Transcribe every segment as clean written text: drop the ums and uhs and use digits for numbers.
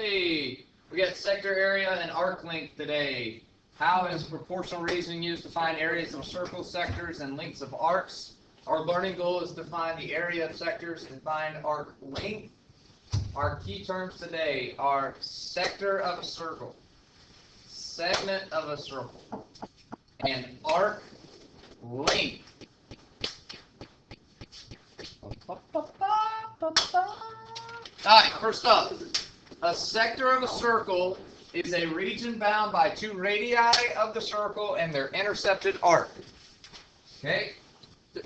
Hey, we got sector area and arc length today. How is proportional reasoning used to find areas of circles, sectors, and lengths of arcs? Our learning goal is to find the area of sectors and find arc length. Our key terms today are sector of a circle, segment of a circle, and arc length. Alright, first up, a sector of a circle is a region bound by two radii of the circle and their intercepted arc. Okay?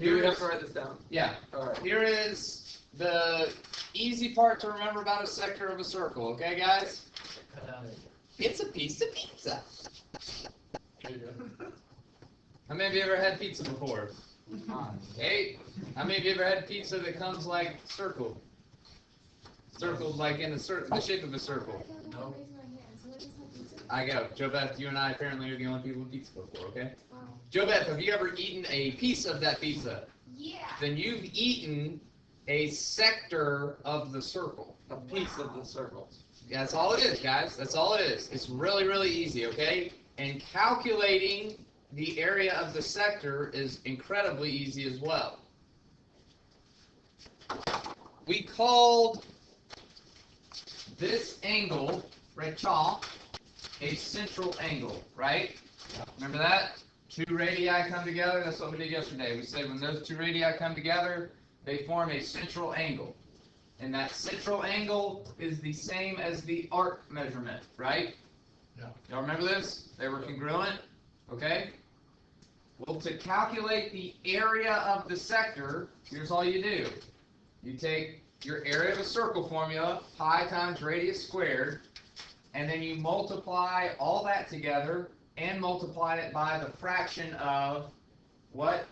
Do we have to write this down? Yeah. Alright. Here is the easy part to remember about a sector of a circle, okay guys? It's a piece of pizza. There you go. How many of you ever had pizza before? Okay. How many of you ever had pizza that comes like circle? Circled like in the shape of a circle. No. I go. Joe Beth, you and I apparently are the only people with pizza before, okay? Joe Beth, have you ever eaten a piece of that pizza? Yeah. Then you've eaten a sector of the circle. A piece of the circle. That's all it is, guys. That's all it is. It's really, really easy, okay? And calculating the area of the sector is incredibly easy as well. We called this angle, Rachel, a central angle, right? Remember that? Two radii come together. That's what we did yesterday. We said when those two radii come together, they form a central angle. And that central angle is the same as the arc measurement, right? Yeah. Y'all remember this? They were congruent, okay? Well, to calculate the area of the sector, here's all you do. You take your area of a circle formula, pi times radius squared, and then you multiply all that together and multiply it by the fraction of what?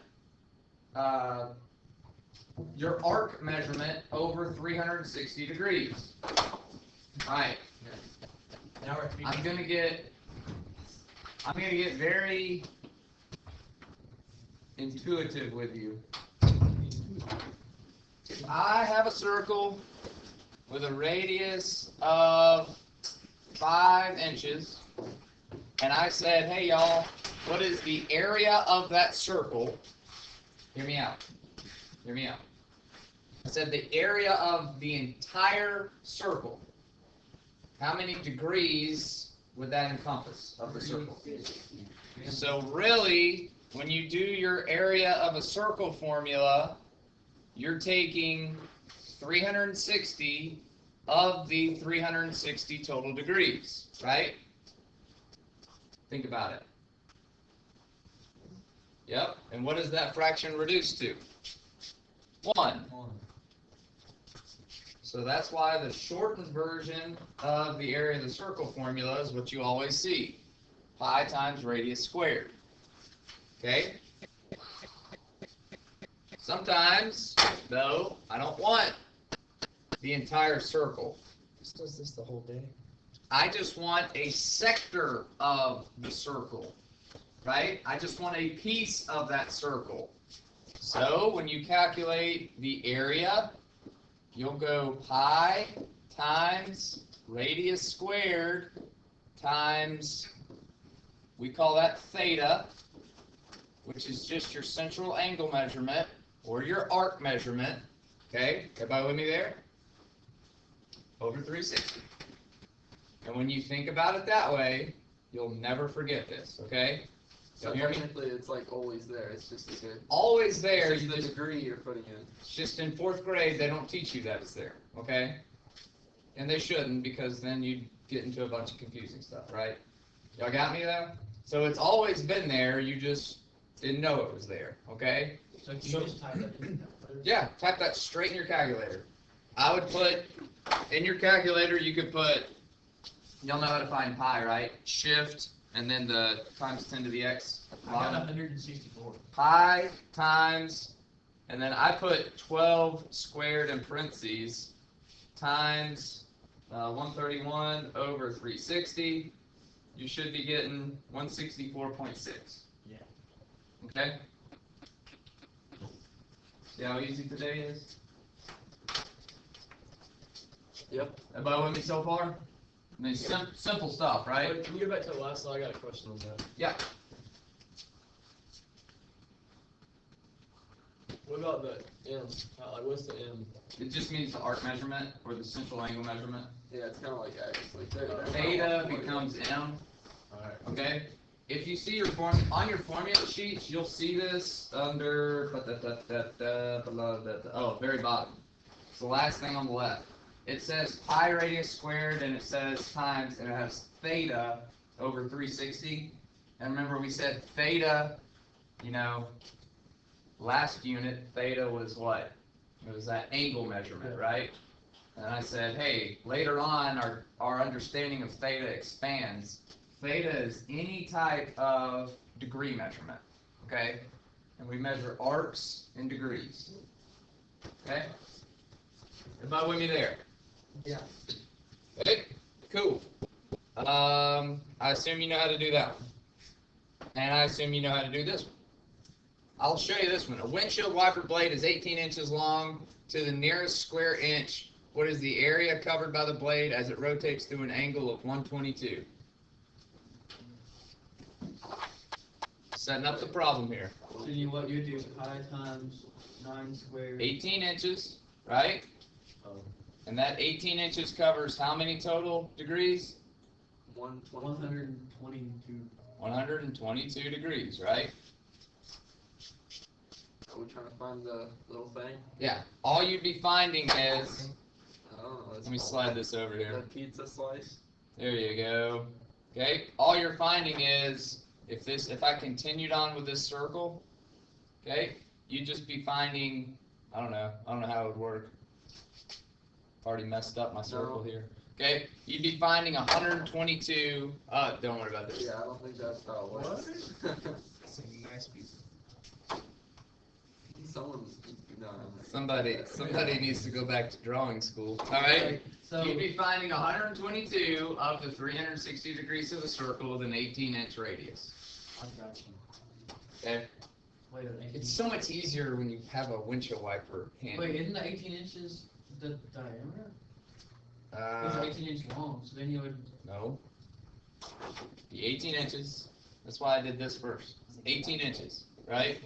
Your arc measurement over 360 degrees. Alright. Now we're I'm gonna get very intuitive with you. If I have a circle with a radius of 5 inches, and I said, hey y'all, what is the area of that circle? Hear me out. Hear me out. I said the area of the entire circle. How many degrees would that encompass of the circle? So really, when you do your area of a circle formula, you're taking 360 of the 360 total degrees, right? Think about it. Yep, and what does that fraction reduce to? 1. So that's why the shortened version of the area of the circle formula is what you always see. Pi times radius squared. Okay? Sometimes, though, I don't want the entire circle. Just does this the whole day? I just want a sector of the circle, right? I just want a piece of that circle. So when you calculate the area, you'll go pi times radius squared times, we call that theta, which is just your central angle measurement or your arc measurement. Okay, everybody with me there? Over 360. And when you think about it that way, you'll never forget this, okay? So You hear me? technically, it's like always there. It's just a good. Always there. It's You just the just, degree you're putting in. it's just in 4th grade, they don't teach you that it's there, okay? And they shouldn't, because then you'd get into a bunch of confusing stuff, right? Y'all got me though? So it's always been there, you just didn't know it was there, okay? So can you just type that in? Yeah, type that straight in your calculator. I would put, in your calculator, you could put, y'all know how to find pi, right? Shift, and then the times 10 to the x. I got 164. Pi times, and then I put 12 squared in parentheses, times 131 over 360. You should be getting 164.6. Yeah. Okay? See how easy today is? Yep. Everybody with me so far? I mean, simple stuff, right? Wait, can you go back to the last slide? I got a question on that. Yeah. What about the M? Like, what's the M? It just means the arc measurement or the central angle measurement. Yeah, it's kind of like X. Like they're Theta becomes M. Alright. Okay. If you see your on your formula sheets, you'll see this under very bottom. It's the last thing on the left. It says pi radius squared, and it says times, and it has theta over 360. And remember, we said theta. You know, last unit theta was what? It was that angle measurement, right? And I said, hey, later on, our understanding of theta expands. Theta is any type of degree measurement, okay? And we measure arcs in degrees, okay? Everybody with me there? Yeah. Okay, cool. I assume you know how to do that one. And I assume you know how to do this one. I'll show you this one. A windshield wiper blade is 18 inches long to the nearest square inch. What is the area covered by the blade as it rotates through an angle of 122? Setting up the problem here. So what you do, pi times 9 squared. 18 inches, right? And that 18 inches covers how many total degrees? 122. 122 degrees, right? Are we trying to find the little thing? Yeah. All you'd be finding is, I don't know. let me slide this over The here. pizza slice. There you go. Okay. All you're finding is, if I continued on with this circle, okay, you'd just be finding, I don't know how it would work. Already messed up my circle here. Okay, you'd be finding 122. Don't worry about this. Yeah, I don't think that's how it works. That's a nice piece. Someone, no. Somebody needs to go back to drawing school. All right. So You'd be finding 122 of the 360 degrees of the circle with an 18-inch radius. I got you. Okay. Wait, It's so much easier when you have a windshield wiper hand. wait, isn't the 18 inches the diameter? It's 18 inch long, so then you would. No. The 18 inches. That's why I did this first. 18 inches, right?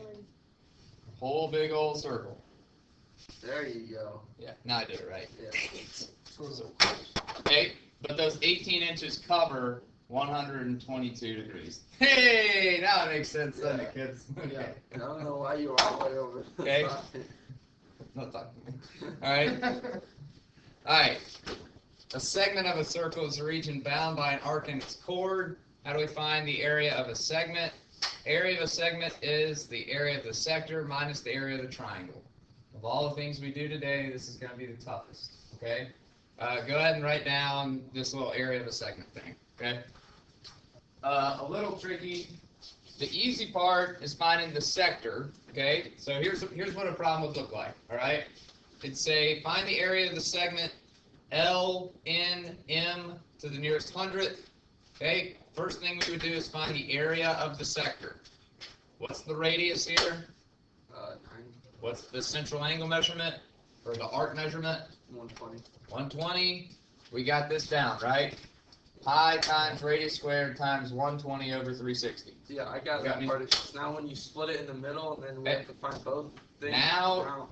Whole big old circle. There you go. Yeah, now I did it right. Yeah. Okay, but those 18 inches cover 122 degrees. Hey, now it makes sense, doesn't it, kids? Yeah. I don't know why you were all the way over. Okay. Not talking to me. All right. All right. A segment of a circle is a region bound by an arc in its chord. How do we find the area of a segment? Area of a segment is the area of the sector minus the area of the triangle. Of all the things we do today, this is going to be the toughest. Okay. Go ahead and write down this little area of a segment thing. Okay. A little tricky. The easy part is finding the sector. Okay. So here's what a problem would look like. All right. It'd say find the area of the segment L, N, M to the nearest hundredth. Okay, first thing we would do is find the area of the sector. What's the radius here? 9, What's the central angle measurement or the arc measurement? 120. 120. We got this down, right? Pi times radius squared times 120 over 360. Yeah, I got Got that me? part. It's just now when you split it in the middle, and then we Okay. have to find both things. Now- Wow.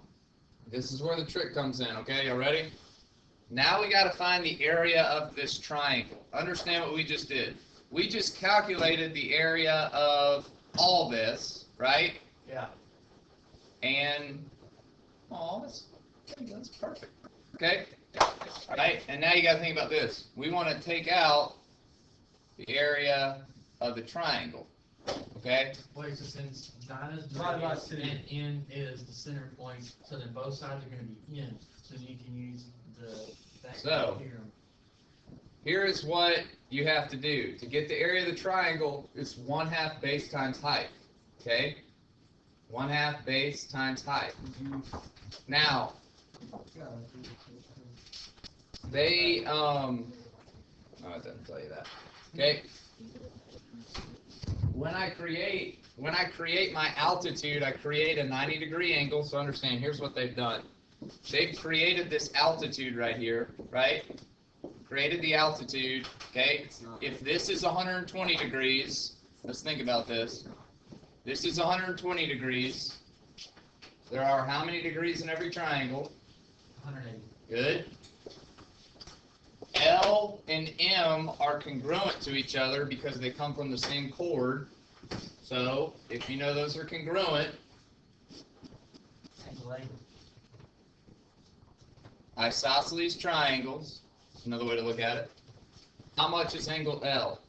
This is where the trick comes in, okay? You ready? Now we got to find the area of this triangle. Understand what we just did. We just calculated the area of all this, right? Yeah. And, that's perfect. Okay? Right? And now you got to think about this. We want to take out the area of the triangle. Okay? Wait, so since Dinah's Divided by radius 2. and N is the center point, so then both sides are going to be N, so you can use that So- theorem. Here is what you have to do. To get the area of the triangle, it's 1/2 base times height. Okay? 1/2 base times height. Now, they, no, it doesn't tell you that. Okay? When I create my altitude, I create a 90-degree angle. So understand, here's what they've done. They've created this altitude right here, right? created the altitude, okay? It's not. If this is 120 degrees, let's think about this. This is 120 degrees. There are how many degrees in every triangle? 180. Good. L and M are congruent to each other because they come from the same chord. So, if you know those are congruent, Angle A. isosceles triangles, another way to look at it. How much is angle L?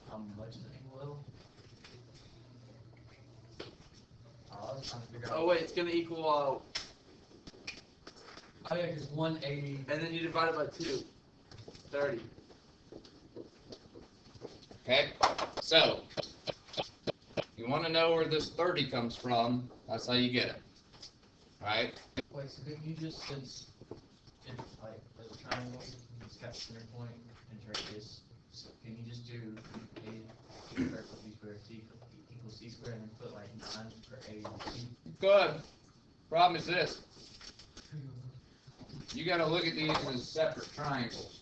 How much is angle L? I was trying to figure out. Oh wait, it's gonna equal, Oh yeah, because 180. and then you divide it by 2. 30. Okay, so you want to know where this 30 comes from, that's how you get it. Alright? Wait, so didn't you just, since it's like a triangle, it's got center point and radius, so can you just do A squared plus B squared equals C squared and then put like 9 for A and C? Good. Problem is this. You gotta look at these as separate triangles.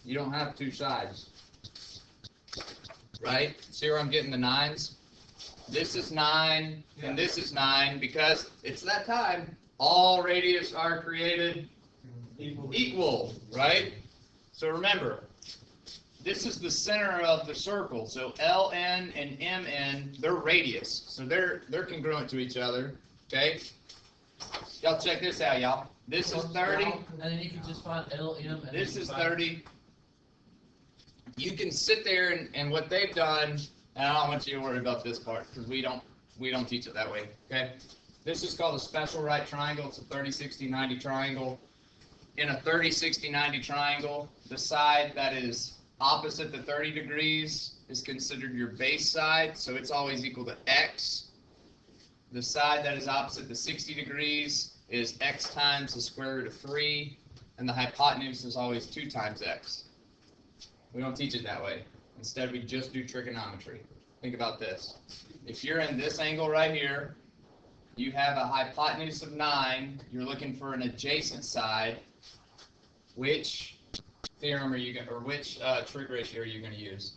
You don't have two sides. Right? See where I'm getting the 9s? This is 9, and this is 9, because it's that time. All radius are created equal, right? So remember, this is the center of the circle. So LN and MN, they're radius. So they're congruent to each other, okay? Y'all check this out, y'all. This is 30. And then you can just find LM and then This you is find- 30. You can sit there and what they've done, and I don't want you to worry about this part because we don't teach it that way. Okay, this is called a special right triangle. It's a 30, 60, 90 triangle. In a 30, 60, 90 triangle, the side that is opposite the 30 degrees is considered your base side, so it's always equal to x. The side that is opposite the 60 degrees is x times the square root of 3, and the hypotenuse is always 2 times x. We don't teach it that way. Instead, we just do trigonometry. Think about this. If you're in this angle right here, you have a hypotenuse of 9, you're looking for an adjacent side. Which theorem are you going, or which trig ratio are you going to use?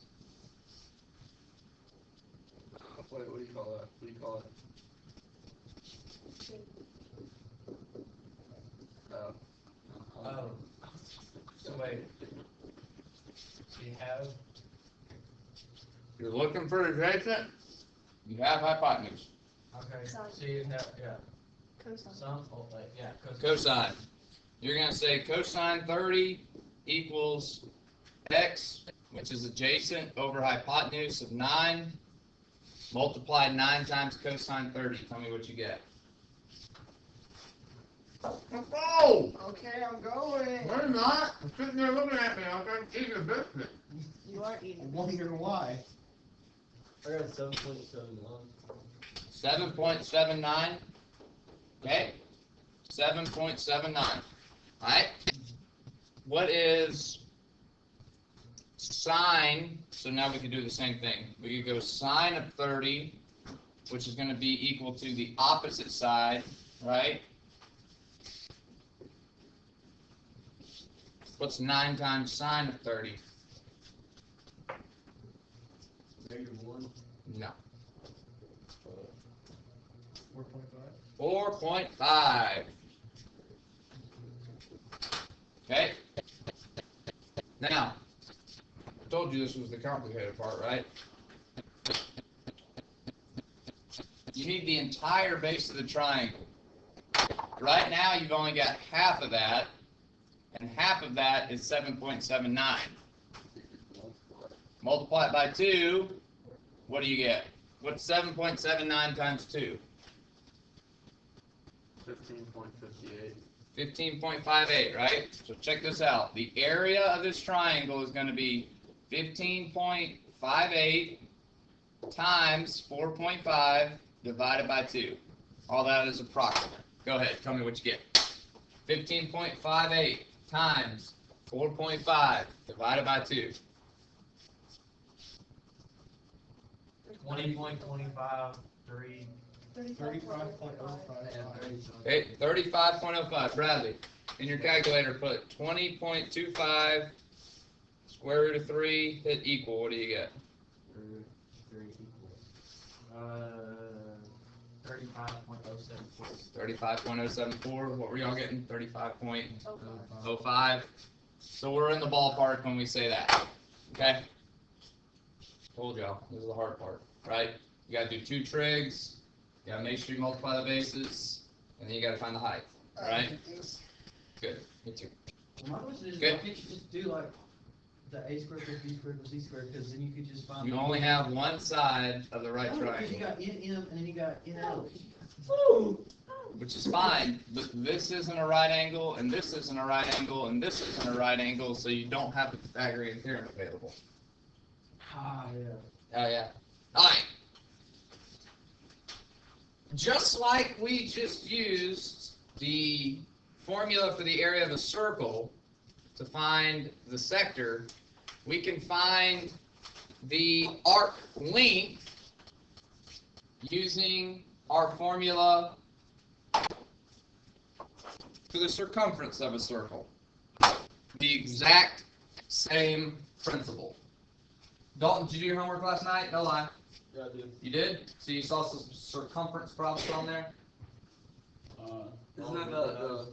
Wait, what do you call that? What do you call it? Oh. So wait. So you have, You're looking for adjacent, you have hypotenuse. okay, Sine. so you have, yeah, Cosine. some, oh, like, yeah, Cosine. You're going to say cosine 30 equals x, which is adjacent, over hypotenuse of 9, multiply 9 times cosine 30. Tell me what you get. Oh! Okay, I'm going. No, you're not. I'm sitting there looking at me. I'm trying to eat a biscuit. You are eating. Wonder why. I got 7.71. 7.79. Okay? 7.79. Alright? What is sine? So now we can do the same thing. We could go sine of 30, which is going to be equal to the opposite side, right? What's 9 times sine of 30? -1. No. 4.5. 4.5. Okay? Now, I told you this was the complicated part, right? You need the entire base of the triangle. Right now, you've only got half of that, and half of that is 7.79. Multiply it by 2, what do you get? What's 7.79 times 2? 15.58. 15.58, right? So check this out. The area of this triangle is going to be 15.58 times 4.5 divided by 2. All that is approximate. Go ahead, tell me what you get. 15.58 times 4.5 divided by 2. 20.25, 3. 35.055. Okay, 35.05. Bradley, in your calculator, put 20.25 square root of 3, hit equal. What do you get? Three equal. 35.074. 35.074. What were y'all getting? 35.05. Oh, So we're in the ballpark when we say that. Okay? Told y'all, this is the hard part, right? You gotta do 2 trigs, you gotta make sure you multiply the bases, and then you gotta find the height, alright? Good, me too. My question is, Good. why can't you just do like the a squared plus b squared plus c squared? Because then you could just find. You only have one side of the right No, because you triangle, got n m and then you got n l. which is fine, but this isn't a right angle, and this isn't a right angle, and this isn't a right angle, so you don't have the Pythagorean theorem available. Ah, yeah. Oh, yeah. Alright. Just like we just used the formula for the area of a circle to find the sector, we can find the arc length using our formula for the circumference of a circle. The exact same principle. Dalton, did you do your homework last night? No lie. Yeah, I did. You did? So you saw some circumference problems on there? Isn't that the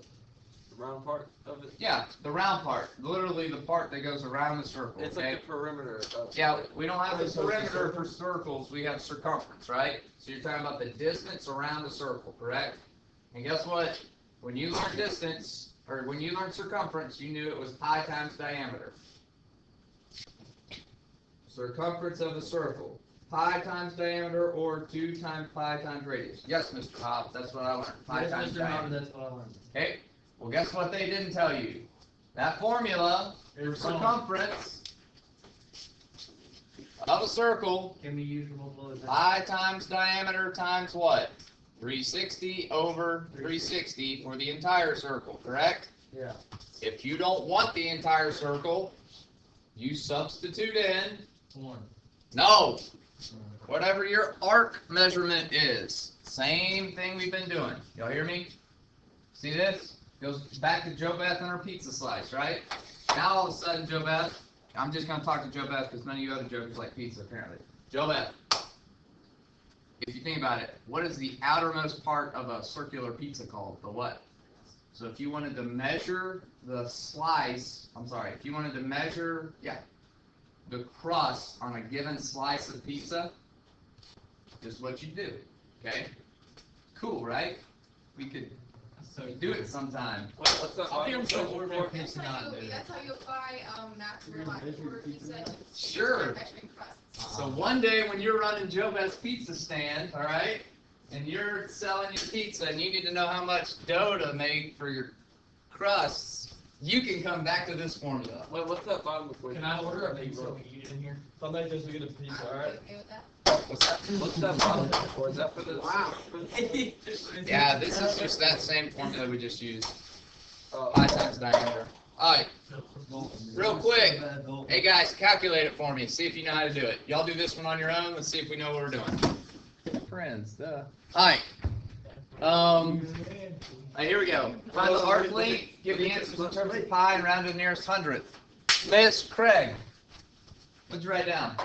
round part of it? Yeah, the round part. Literally the part that goes around the circle. It's okay? like the perimeter. Yeah, we don't have the perimeter for circles, we have circumference, right? So you're talking about the distance around the circle, correct? And guess what? When you learned distance, or when you learned circumference, you knew it was pi times diameter. Circumference of a circle. Pi times diameter or 2 times pi times radius. Yes, Mr. Hobbs, that's what I learned. Pi Yes, times Mr. Martin, diameter. that's what I learned. Okay, well guess what they didn't tell you? That formula for It's wrong. circumference of a circle, Can we use remote flow? pi times diameter times what? 360 over 360 for the entire circle, correct? Yeah. If you don't want the entire circle, you substitute in, 1. no, whatever your arc measurement is. Same thing we've been doing. Y'all hear me? See this? Goes back to Joe Beth and her pizza slice, right? Now all of a sudden, Joe Beth, I'm just going to talk to Joe Beth because none of you other jokers like pizza apparently. Joe Beth, if you think about it, what is the outermost part of a circular pizza called? The what? So if you wanted to measure the slice, if you wanted to measure, the crust on a given slice of pizza, this is what you do, okay? Cool, right? We could do it sometime. What's that? I think I'm so bored of That's pizza how not you, do. that's how you apply, natural light order pizza. Sure. Measuring crusts. So one day when you're running Joe Beth's pizza stand, all right, and you're selling your pizza and you need to know how much dough to make for your crusts, you can come back to this formula. Wait, what's that bottom equation? Can I order a pizza and we eat it in here? If I make this, we get a pizza, I'm alright? okay with that. What's that? What's that bottom for? Is that for the? Wow. Yeah, this is just that same formula we just used. Oh. Pi times diameter. All right, real quick. Hey guys, calculate it for me. See if you know how to do it. Y'all do this one on your own. Let's see if we know what we're doing. Friends, duh. All right. Here we go. Find the arc length. Give the answers in terms of pi and round to the nearest hundredth. Miss Craig, what'd you write down?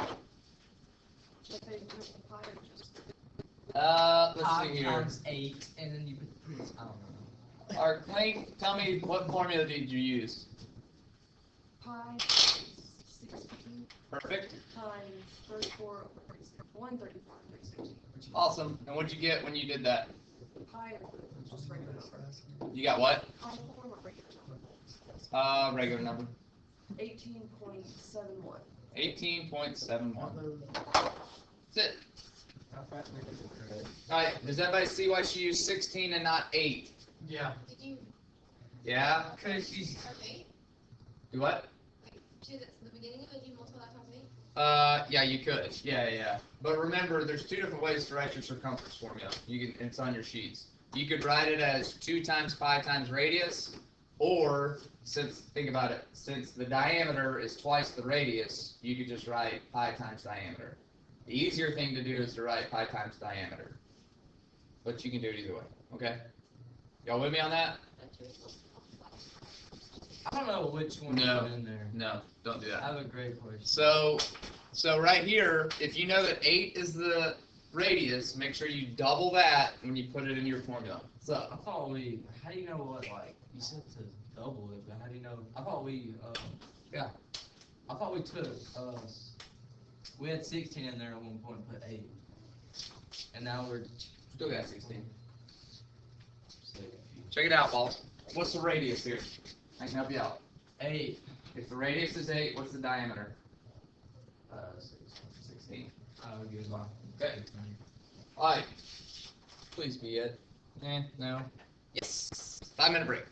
Okay, you don't apply it, just- Let's see here. Times 8, and then you put, I don't know. Arc length. Tell me what formula did you use? Pi 16 Perfect. times 34 over 36. 134 over 36. Awesome. And what'd you get when you did that? Pi or just regular number. You got what? Pi form or regular number. Regular number. 18.71. 18.71. That's it. Alright, does everybody see why she used 16 and not 8? Yeah. Did you Yeah? Cause she's, have 8? Do what? Did it at the beginning of it, you multiply that times 8? Yeah, you could. Yeah. But remember, there's 2 different ways to write your circumference formula. It's on your sheets. You could write it as 2 times pi times radius, or, think about it, since the diameter is twice the radius, you could just write pi times diameter. The easier thing to do is to write pi times diameter. But you can do it either way, okay? Y'all with me on that? I don't know which one No. to put in there. No, don't do I that. have a great question. So right here, if you know that 8 is the radius, make sure you double that when you put it in your formula. So, I thought how do you know what, like, you said to double it, but how do you know, I thought we took, we had 16 in there at one point and put 8. And now we're still got 16. so confused. Check it out, boss. What's the radius here? I can help you out. 8, If the radius is 8, what's the diameter? 16. I would give mine. Okay. Alright. Please be it. No. Yes. 5-minute break.